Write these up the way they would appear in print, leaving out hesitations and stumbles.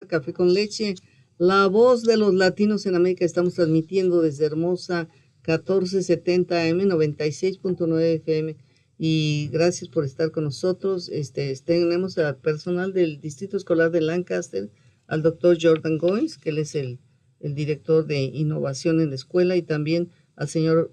Café con Leche, la voz de los latinos en América. Estamos transmitiendo desde hermosa 1470 AM, 96.9 FM. Y gracias por estar con nosotros. Tenemos al personal del Distrito Escolar de Lancaster, al doctor Jordan Goines, que él es el director de innovación en la escuela, y también al señor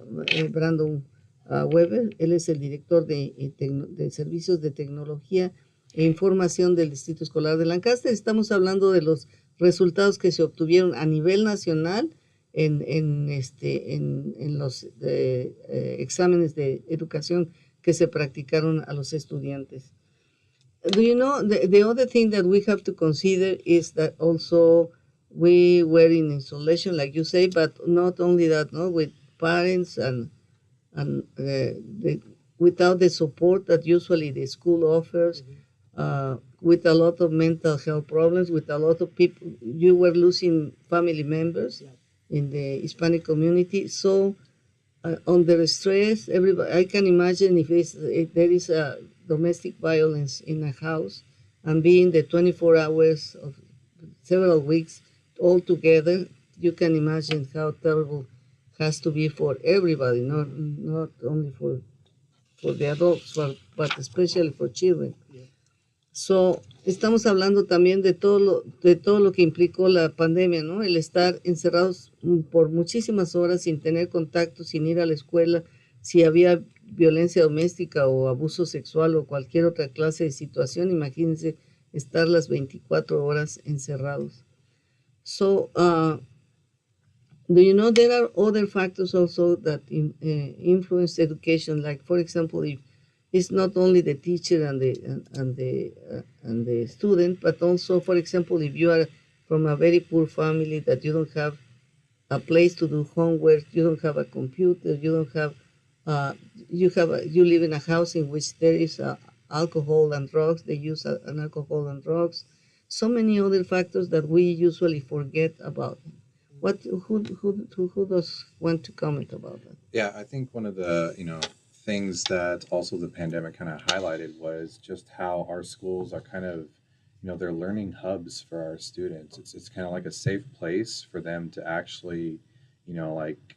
Brandon Weber, él es el director de servicios de tecnología e información del Distrito Escolar de Lancaster. Estamos hablando de los resultados que se obtuvieron a nivel nacional en los exámenes de educación que se practicaron a los estudiantes. Do you know, the other thing that we have to consider is that also we were in isolation, like you say, but not only that, no, with parents and without the support that usually the school offers, with a lot of mental health problems, with a lot of people, you were losing family members in the Hispanic community. So under stress, everybody, I can imagine if there is a domestic violence in a house, and being the 24 hours of several weeks all together, you can imagine how terrible has to be for everybody, not only for the adults, but especially for children. So, estamos hablando también de todo lo que implicó la pandemia, ¿no? El estar encerrados por muchísimas horas sin tener contacto, sin ir a la escuela, si había violencia doméstica o abuso sexual o cualquier otra clase de situación, imagínense estar las 24 horas encerrados. So, do you know there are other factors also that influence education? Like, for example, if it's not only the teacher and the student, but also, for example, if you are from a very poor family that you don't have a place to do homework, you don't have a computer, you don't have you live in a house in which there is alcohol and drugs. They use an alcohol and drugs. So many other factors that we usually forget about. Who does want to comment about that? Yeah, I think one of the things that also the pandemic kind of highlighted was just how our schools are kind of they're learning hubs for our students. It's kind of like a safe place for them to actually like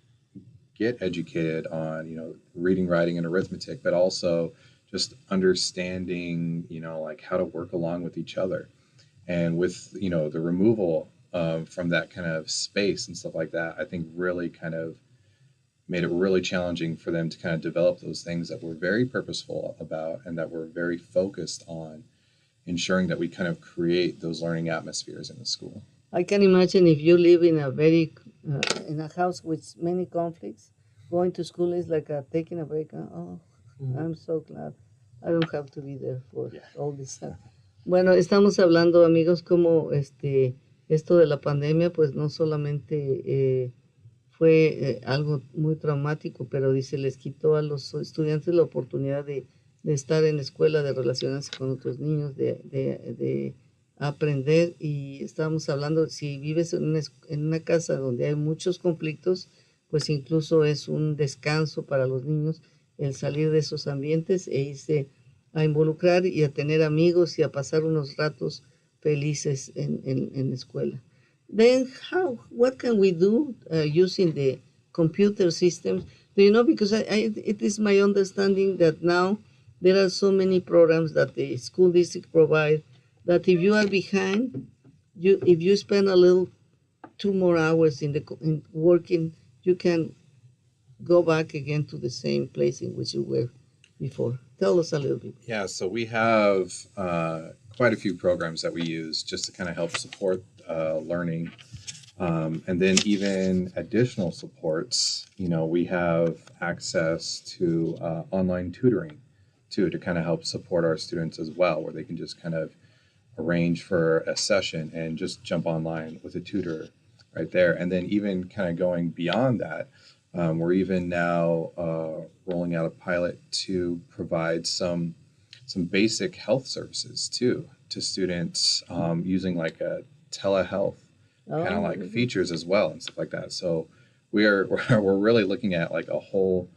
get educated on reading, writing, and arithmetic, but also just understanding like how to work along with each other, and with the removal from that kind of space and stuff like that, I think really kind of made it really challenging for them to kind of develop those things that we're very purposeful about and that we're very focused on ensuring that we kind of create those learning atmospheres in the school. I can imagine if you live in in a house with many conflicts, going to school is like taking a break. I'm so glad I don't have to be there for all this. Bueno, estamos hablando, amigos, como esto de la pandemia, pues no solamente fue algo muy traumático, pero dice, les quitó a los estudiantes la oportunidad de estar en la escuela, de relacionarse con otros niños, de aprender. Y estábamos hablando, si vives en una casa donde hay muchos conflictos, pues incluso es un descanso para los niños el salir de esos ambientes e irse a involucrar y a tener amigos y a pasar unos ratos felices en la escuela. Then what can we do using the computer systems? Do you know, because it is my understanding that now there are so many programs that the school district provide that if you are behind, if you spend a little 2 more hours in working, you can go back again to the same place in which you were before. Tell us a little bit. Yeah, so we have quite a few programs that we use just to kind of help support learning. And then even additional supports, we have access to online tutoring too, to kind of help support our students as well, where they can just kind of arrange for a session and just jump online with a tutor right there. And then even kind of going beyond that, we're even now rolling out a pilot to provide some basic health services too to students, using like a telehealth kind of like features as well and stuff like that. So we're really looking at like a whole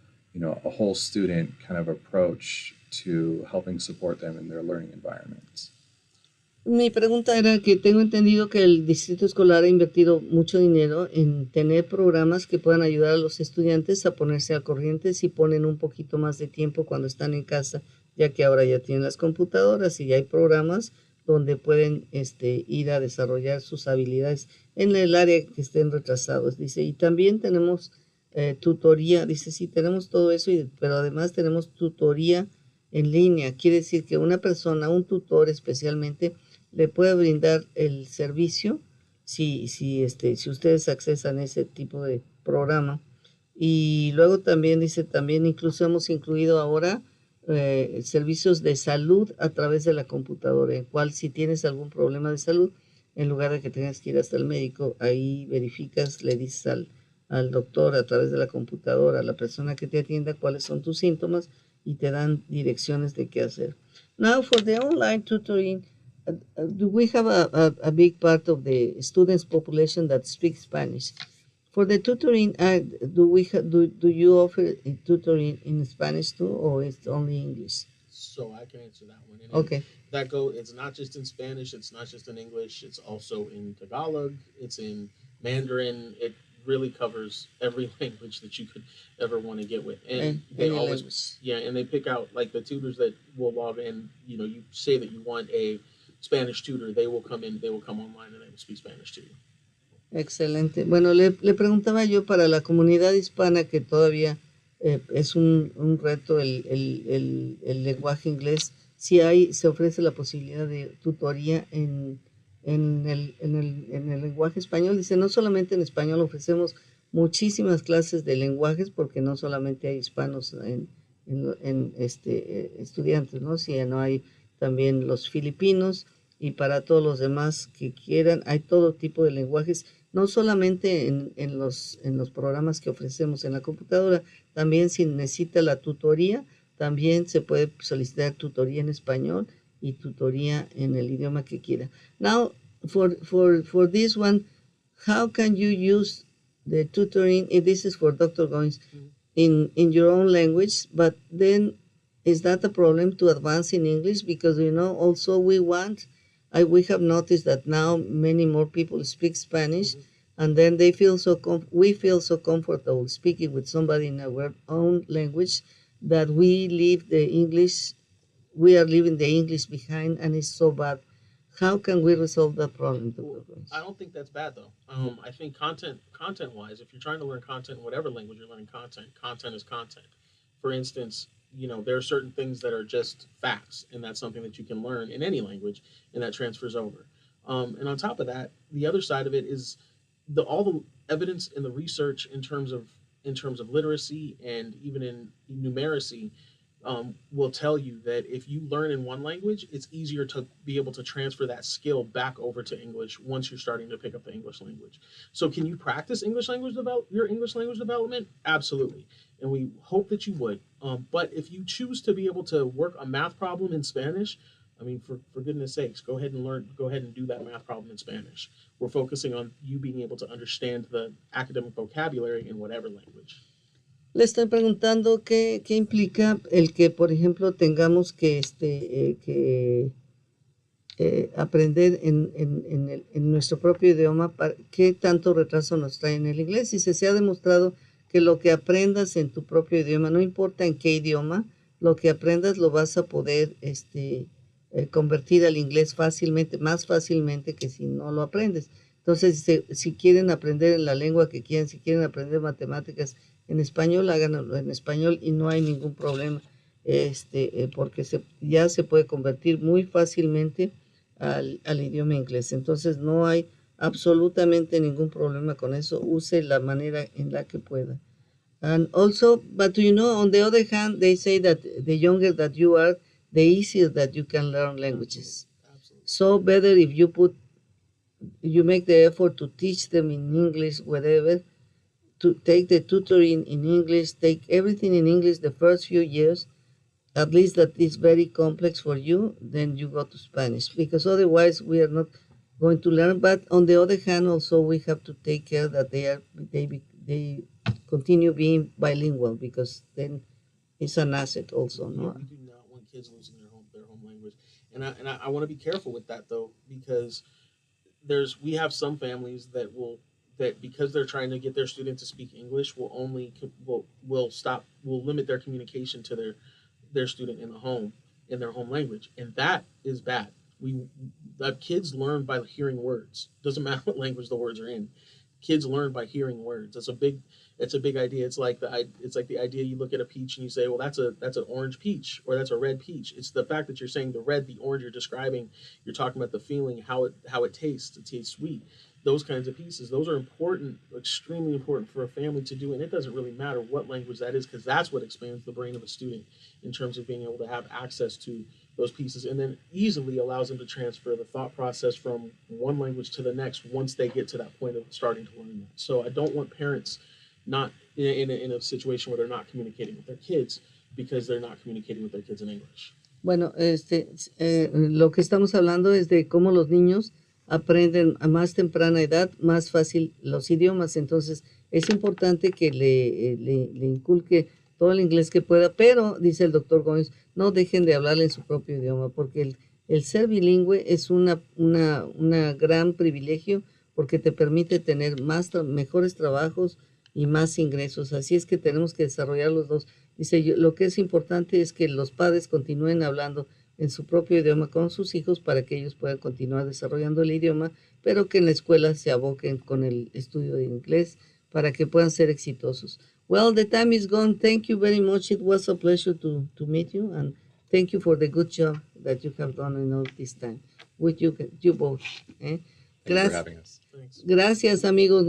student kind of approach to helping support them in their learning environments. Mi pregunta era que tengo entendido que el distrito escolar ha invertido mucho dinero en tener programas que puedan ayudar a los estudiantes a ponerse al corriente si ponen un poquito más de tiempo cuando están en casa, ya que ahora ya tienen las computadoras y ya hay programas donde pueden ir a desarrollar sus habilidades en el área que estén retrasados. Dice, y también tenemos tutoría, dice, sí, tenemos todo eso, pero además tenemos tutoría en línea. Quiere decir que una persona, un tutor especialmente, le puede brindar el servicio si ustedes accesan a ese tipo de programa. Y luego también dice, también incluso hemos incluido ahora servicios de salud a través de la computadora, en cual si tienes algún problema de salud, en lugar de que tengas que ir hasta el médico, ahí verificas, le dices al doctor a través de la computadora, a la persona que te atienda, cuáles son tus síntomas y te dan direcciones de qué hacer. Now, for the online tutoring, do we have a big part of the students population that speaks Spanish? For the tutoring, do you offer tutoring in Spanish too, or it's only English? So I can answer that one. And Okay. it's not just in Spanish, it's not just in English, it's also in Tagalog, it's in Mandarin. It really covers every language that you could ever want to get with. And they Any always language. yeah, and they pick out like the tutors that will log in, you say that you want a Spanish tutor, they will come in, they will come online and they will speak Spanish to you. Excelente. Bueno, le preguntaba yo para la comunidad hispana que todavía es un reto el lenguaje inglés, si se ofrece la posibilidad de tutoría en el lenguaje español. Dice, no solamente en español, ofrecemos muchísimas clases de lenguajes porque no solamente hay hispanos estudiantes, ¿no? Sino hay también los filipinos y para todos los demás que quieran, hay todo tipo de lenguajes, no solamente en los programas que ofrecemos en la computadora, también si necesita la tutoría, también se puede solicitar tutoría en español y tutoría en el idioma que quiera. Now, for this one, how can you use the tutoring, if this is for Dr. Goines, in your own language, but then is that a problem to advance in English? Because, also we have noticed that now many more people speak Spanish, and then we feel so comfortable speaking with somebody in our own language that we are leaving the English behind, and it's so bad. How can we resolve that problem, Dr. Goines? I don't think that's bad though. I think content wise, if you're trying to learn content in whatever language you're learning content is content. For instance, there are certain things that are just facts, and that's something that you can learn in any language, and that transfers over. And on top of that, the other side of it is all the evidence and the research in terms of literacy and even in numeracy will tell you that if you learn in one language, it's easier to be able to transfer that skill back over to English once you're starting to pick up the English language. So, can you practice your English language development? Absolutely, and we hope that you would. But if you choose to be able to work a math problem in Spanish, I mean, for goodness sakes, go ahead and do that math problem in Spanish. We're focusing on you being able to understand the academic vocabulary in whatever language. Le estoy preguntando qué implica el que, por ejemplo, tengamos que aprender en nuestro propio idioma, qué tanto retraso nos trae en el inglés. Y se ha demostrado que lo que aprendas en tu propio idioma, no importa en qué idioma, lo que aprendas lo vas a poder convertir al inglés fácilmente, más fácilmente que si no lo aprendes. Entonces, si quieren aprender en la lengua que quieran, si quieren aprender matemáticas en español, háganlo en español y no hay ningún problema, porque ya se puede convertir muy fácilmente al idioma inglés. Entonces, no hay absolutamente ningún problema con eso. Use la manera en la que pueda. And also, but on the other hand, they say that the younger that you are, the easier that you can learn languages. Absolutely. So better if you make the effort to teach them in English, whatever, to take the tutoring in English, take everything in English the first few years, at least that is very complex for you, then you go to Spanish, because otherwise we are not going to learn. But on the other hand, also we have to take care that they continue being bilingual, because then it's an asset also, no? We do not want kids losing their home language. And I want to be careful with that though, because we have some families that because they're trying to get their student to speak English will limit their communication to their student in the home, in their home language, and that is bad. We Kids learn by hearing words. Doesn't matter what language the words are in. Kids learn by hearing words. It's a big idea. It's like the idea you look at a peach and you say, well, that's an orange peach, or that's a red peach. It's the fact that you're saying the red, the orange, you're describing, you're talking about the feeling, how it tastes. It tastes sweet. Those kinds of pieces, those are important, extremely important for a family to do. And it doesn't really matter what language that is, because that's what expands the brain of a student in terms of being able to have access to those pieces, and then easily allows them to transfer the thought process from one language to the next once they get to that point of starting to learn that. So I don't want parents not in a situation where they're not communicating with their kids because they're not communicating with their kids in English. Bueno, lo que estamos hablando es de cómo los niños aprenden a más temprana edad, más fácil los idiomas. Entonces, es importante que le inculque todo el inglés que pueda, pero, dice el doctor Goines, no dejen de hablarle en su propio idioma, porque el ser bilingüe es una gran privilegio, porque te permite tener mejores trabajos y más ingresos. Así es que tenemos que desarrollar los dos. Dice, lo que es importante es que los padres continúen hablando en su propio idioma con sus hijos para que ellos puedan continuar desarrollando el idioma, pero que en la escuela se aboquen con el estudio de inglés para que puedan ser exitosos. Well, the time is gone. Thank you very much. It was a pleasure to meet you, and thank you for the good job that you have done in all this time with you both. Thank you for having us. Thanks. Gracias, amigos.